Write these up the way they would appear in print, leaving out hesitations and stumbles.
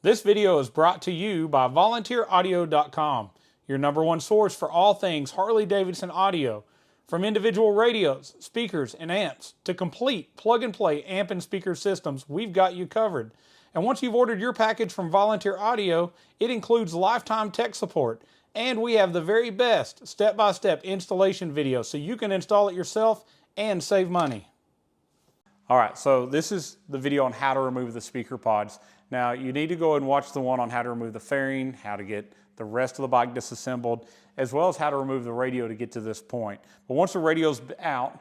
This video is brought to you by VolunteerAudio.com, your #1 source for all things Harley-Davidson audio. From individual radios, speakers, and amps to complete plug-and-play amp and speaker systems, we've got you covered. And once you've ordered your package from Volunteer Audio, it includes lifetime tech support. And we have the very best step-by-step installation video so you can install it yourself and save money. All right, so this is the video on how to remove the speaker pods. Now, you need to go and watch the one on how to remove the fairing, how to get the rest of the bike disassembled, as well as how to remove the radio to get to this point. But once the radio's out,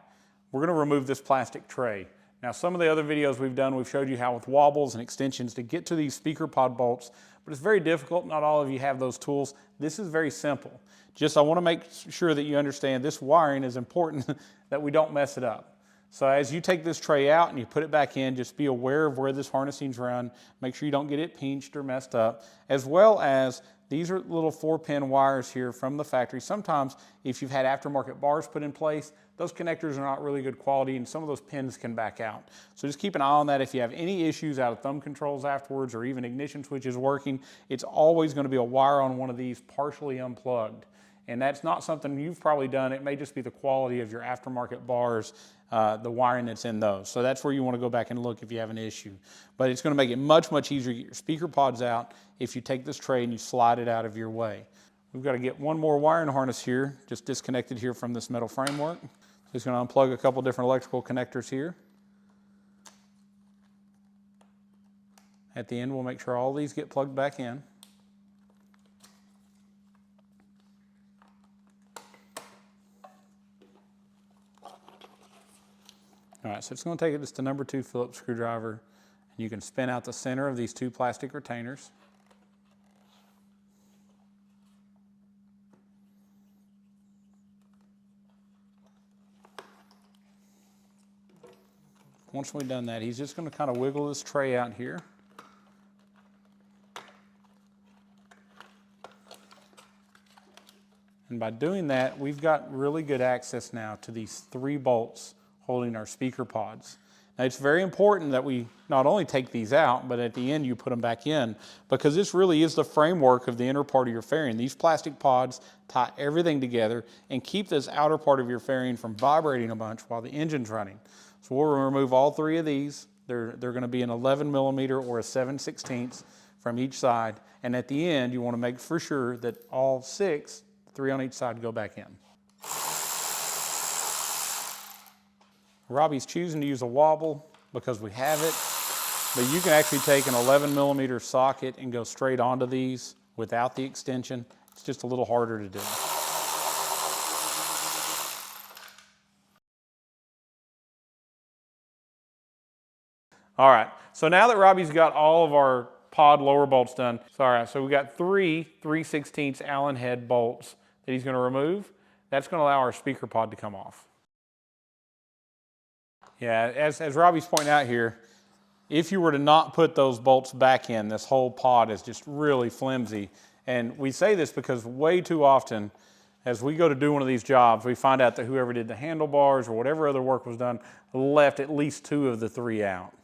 we're gonna remove this plastic tray. Now, some of the other videos we've done, we've showed you how with wobbles and extensions to get to these speaker pod bolts, but it's very difficult. Not all of you have those tools. This is very simple. I wanna make sure that you understand this wiring is important that we don't mess it up. So as you take this tray out and you put it back in, just be aware of where this harnessing's run. Make sure you don't get it pinched or messed up, as well as these are little 4-pin wires here from the factory. Sometimes if you've had aftermarket bars put in place, those connectors are not really good quality and some of those pins can back out. So just keep an eye on that. If you have any issues out of thumb controls afterwards or even ignition switches working, it's always going to be a wire on one of these partially unplugged. And that's not something you've probably done. It may just be the quality of your aftermarket bars, the wiring that's in those. So that's where you want to go back and look if you have an issue. But it's going to make it much, much easier to get your speaker pods out if you take this tray and you slide it out of your way. We've got to get one more wiring harness here, just disconnected here from this metal framework. Just going to unplug a couple different electrical connectors here. At the end, we'll make sure all these get plugged back in. All right, so it's going to take it just a #2 Phillips screwdriver, and you can spin out the center of these two plastic retainers. Once we've done that, he's just going to kind of wiggle this tray out here. And by doing that, we've got really good access now to these 3 bolts holding our speaker pods. Now, it's very important that we not only take these out, but at the end you put them back in, because this really is the framework of the inner part of your fairing. These plastic pods tie everything together and keep this outer part of your fairing from vibrating a bunch while the engine's running. So we'll remove all 3 of these. They're going to be an 11mm or a 7/16 from each side. And at the end, you want to make for sure that all 6, 3 on each side, go back in. Robbie's choosing to use a wobble because we have it, but you can actually take an 11mm socket and go straight onto these without the extension. It's just a little harder to do. All right, so now that Robbie's got all of our pod lower bolts done, so we got 3 3/16 Allen head bolts that he's going to remove. That's going to allow our speaker pod to come off. Yeah, as Robbie's pointing out here, if you were to not put those bolts back in, this whole pod is just really flimsy. And we say this because way too often, as we go to do one of these jobs, we find out that whoever did the handlebars or whatever other work was done left at least 2 of the 3 out.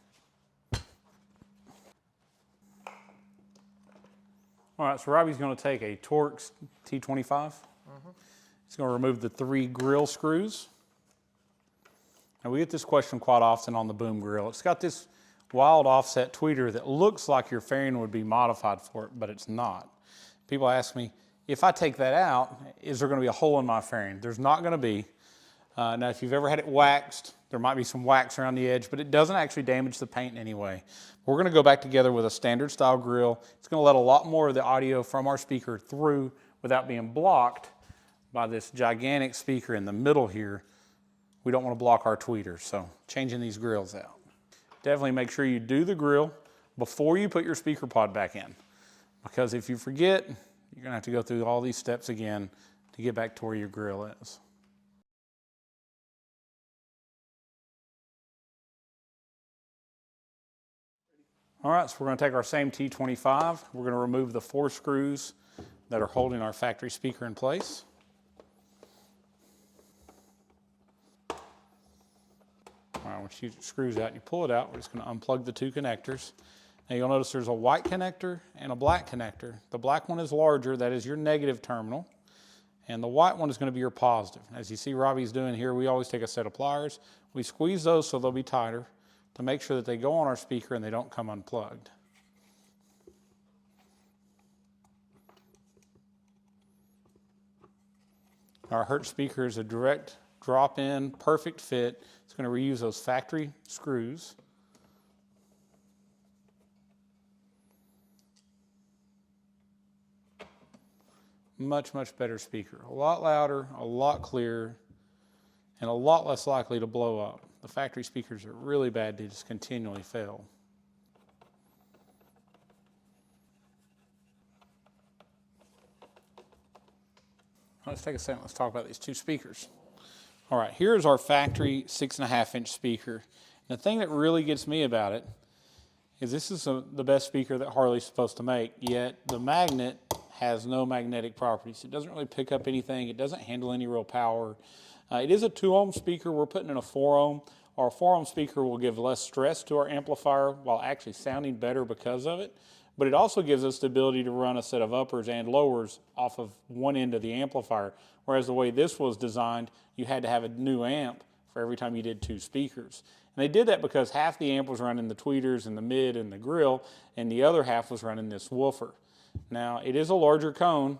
All right, so Robbie's going to take a Torx T25. He's going to remove the 3 grill screws. Now, we get this question quite often on the boom grill. It's got this wild offset tweeter that looks like your fairing would be modified for it, but it's not. People ask me, if I take that out, is there going to be a hole in my fairing? There's not going to be. Now, if you've ever had it waxed, there might be some wax around the edge, but it doesn't actually damage the paint in any way. We're going to go back together with a standard style grill. It's going to let a lot more of the audio from our speaker through without being blocked by this gigantic speaker in the middle here. We don't want to block our tweeters, so changing these grills out. Definitely make sure you do the grill before you put your speaker pod back in, because if you forget, you're going to have to go through all these steps again to get back to where your grill is. All right, so we're going to take our same T25. We're going to remove the 4 screws that are holding our factory speaker in place. All right, once you screws out, you pull it out. We're just going to unplug the 2 connectors. Now you'll notice there's a white connector and a black connector. The black one is larger, that is your negative terminal, and the white one is going to be your positive. As you see Robbie's doing here, we always take a set of pliers. We squeeze those so they'll be tighter to make sure that they go on our speaker and they don't come unplugged. Our Hertz speaker is a direct drop-in, perfect fit. It's going to reuse those factory screws. Much, much better speaker. A lot louder, a lot clearer, and a lot less likely to blow up. The factory speakers are really bad, they just continually fail. Let's take a second, let's talk about these two speakers. All right, here's our factory 6.5-inch speaker. And the thing that really gets me about it is this is the best speaker that Harley's supposed to make, yet the magnet has no magnetic properties. It doesn't really pick up anything. It doesn't handle any real power. It is a 2-ohm speaker. We're putting in a 4-ohm. Our 4-ohm speaker will give less stress to our amplifier while actually sounding better because of it. But it also gives us the ability to run a set of uppers and lowers off of one end of the amplifier. Whereas the way this was designed, you had to have a new amp for every time you did 2 speakers. And they did that because half the amp was running the tweeters and the mid and the grill, and the other half was running this woofer. Now, it is a larger cone.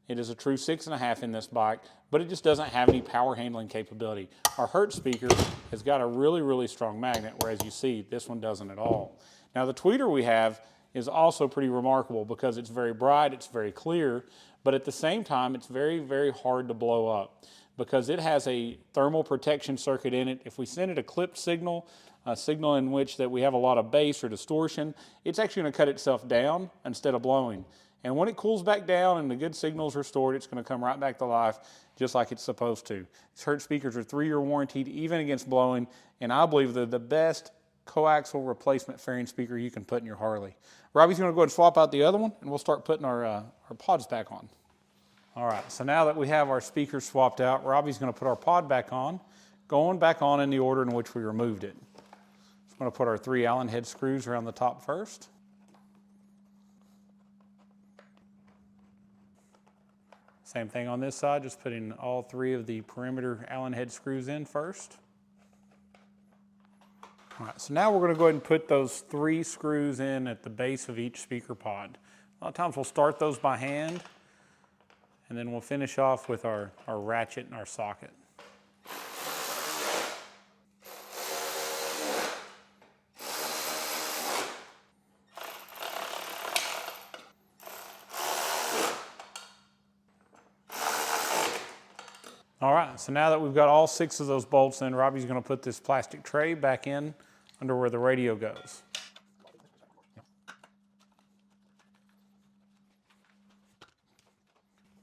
It is a true 6.5 in this bike, but it just doesn't have any power handling capability. Our Hertz speaker has got a really, really strong magnet, whereas you see this one doesn't at all. Now, the tweeter we have is also pretty remarkable because it's very bright, it's very clear, but at the same time, it's very, very hard to blow up because it has a thermal protection circuit in it. If we send it a clipped signal, a signal in which that we have a lot of bass or distortion, it's actually going to cut itself down instead of blowing. And when it cools back down and the good signal's restored, it's going to come right back to life just like it's supposed to. These Hertz speakers are 3-year warranted even against blowing, and I believe they're the best coaxial replacement fairing speaker you can put in your Harley. Robbie's going to go ahead and swap out the other one, and we'll start putting our pods back on. All right, so now that we have our speakers swapped out, Robbie's going to put our pod back on, going back on in the order in which we removed it. I'm going to put our 3 Allen head screws around the top first. Same thing on this side, just putting all 3 of the perimeter Allen head screws in first. All right, so now we're going to go ahead and put those 3 screws in at the base of each speaker pod. A lot of times we'll start those by hand, and then we'll finish off with our ratchet and our socket. All right, so now that we've got all 6 of those bolts in, Robbie's going to put this plastic tray back in under where the radio goes.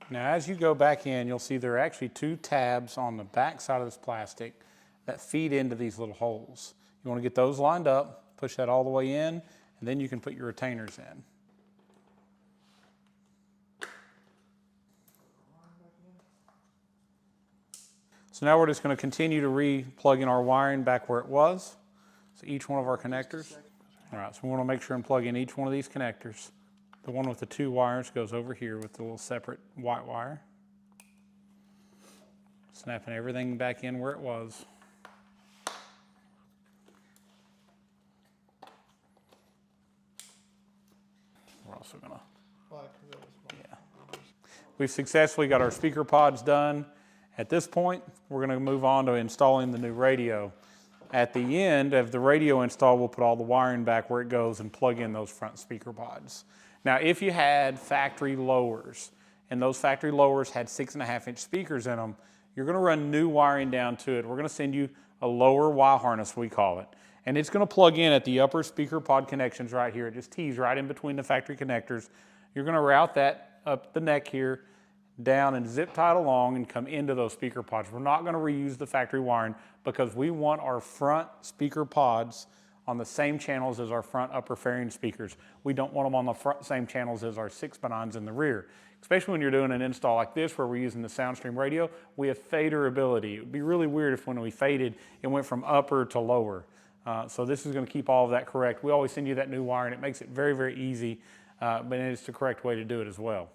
Now as you go back in, you'll see there are actually 2 tabs on the back side of this plastic that feed into these little holes. You want to get those lined up, push that all the way in, and then you can put your retainers in. So now we're just going to continue to re-plug in our wiring back where it was. So each one of our connectors. All right, so we want to make sure and plug in each one of these connectors. The one with the 2 wires goes over here with the little separate white wire. Snapping everything back in where it was. We're also going to... Yeah. We've successfully got our speaker pods done. At this point, we're going to move on to installing the new radio. At the end of the radio install, we'll put all the wiring back where it goes and plug in those front speaker pods. Now, if you had factory lowers, and those factory lowers had 6.5-inch speakers in them, you're going to run new wiring down to it. We're going to send you a lower Y harness, we call it. And it's going to plug in at the upper speaker pod connections right here. It just tees right in between the factory connectors. You're going to route that up the neck here, down and zip tie it along and come into those speaker pods. We're not going to reuse the factory wiring because we want our front speaker pods on the same channels as our front upper fairing speakers. We don't want them on the front same channels as our 6x9s in the rear. Especially when you're doing an install like this where we're using the Soundstream radio, we have fader ability. It would be really weird if when we faded, it went from upper to lower. So this is going to keep all of that correct. We always send you that new wire, and it makes it very, very easy, but it's the correct way to do it as well.